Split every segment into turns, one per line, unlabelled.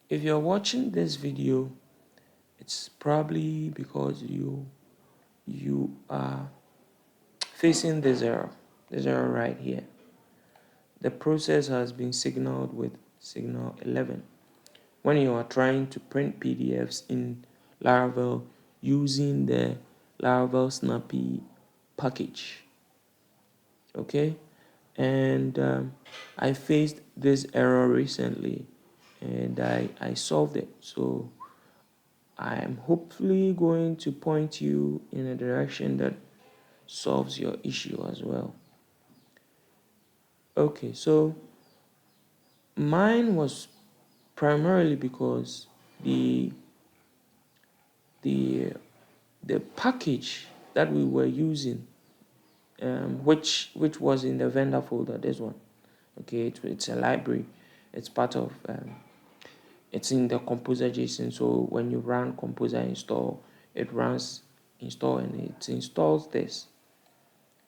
If you're watching this video, it's probably because you are facing this error right here. The process has been signaled with signal 11 when you are trying to print PDFs in Laravel using the Laravel Snappy package. Okay, and I faced this error recently and I solved it. So I am hopefully going to point you in a direction that solves your issue as well. Okay, so mine was primarily because the the the package that we were using, which was in the vendor folder, this one. Okay, it's a library. It's part of it's in the composer JSON. So when you run composer install, it runs install and it installs this.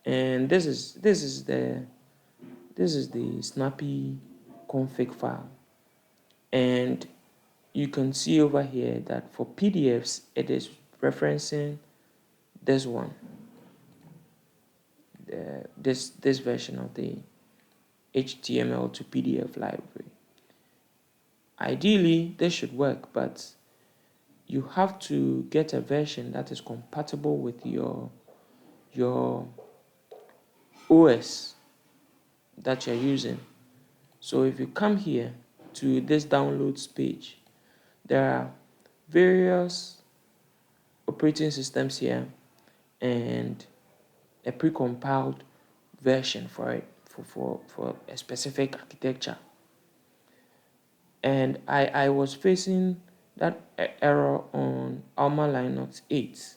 And this is the snappy config file. And you can see over here that for PDFs, it is referencing this one, this version of the HTML to PDF library. Ideally, this should work, but you have to get a version that is compatible with your OS that you're using. So if you come here to this downloads page, there are various operating systems here and a precompiled version for it for a specific architecture. And I was facing that error on Alma Linux 8.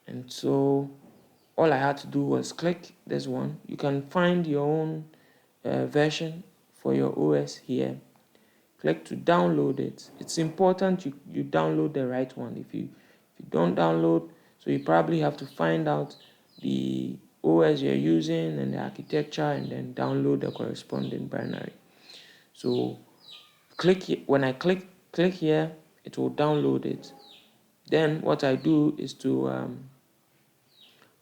And so all I had to do was click this one. You can find your own version for your OS here. Click to download it. It's important you download the right one. If you don't download, so you probably have to find out the OS you're using and the architecture and then download the corresponding binary. So click here. When I click here, it will download it. Then what I do is to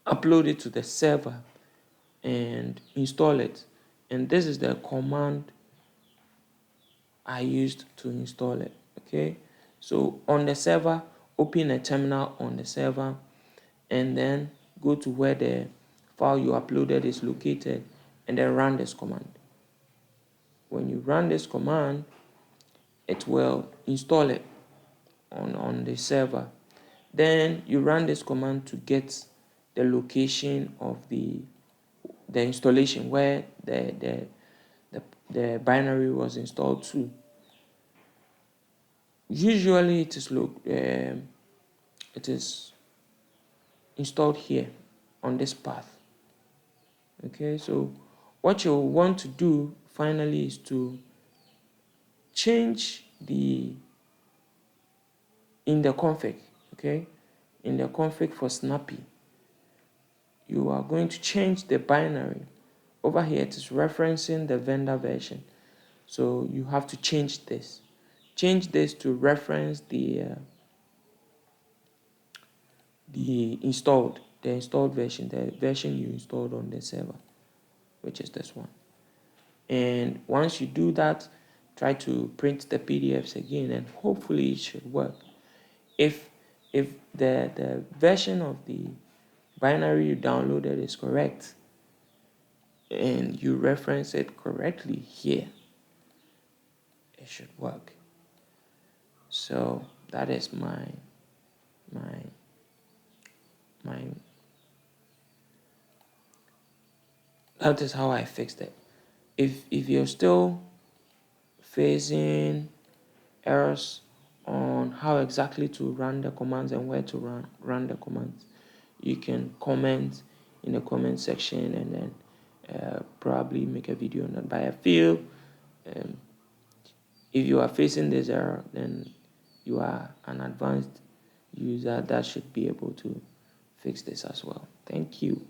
upload it to the server and install it. And this is the command I used to install it. Okay, so on the server, open a terminal on the server and then go to where the file you uploaded is located and then run this command. When you run this command, it will install it on the server. Then you run this command to get the location of the installation where the binary was installed to. Usually it is installed here on this path. Okay, so what you want to do finally is to change in the config. Okay, in the config for Snappy, you are going to change the binary. Over here it is referencing the vendor version, so you have to change this to reference the installed version, the version you installed on the server, which is this one. And once you do that, try to print the PDFs again and hopefully it should work. If the version of the binary you downloaded is correct and you reference it correctly here, it should work. So that is that is how I fixed it. If you're still facing errors on how exactly to run the commands and where to run the commands, you can comment in the comment section and then probably make a video on that. But I feel if you are facing this error, then you are an advanced user that should be able to fix this as well. Thank you.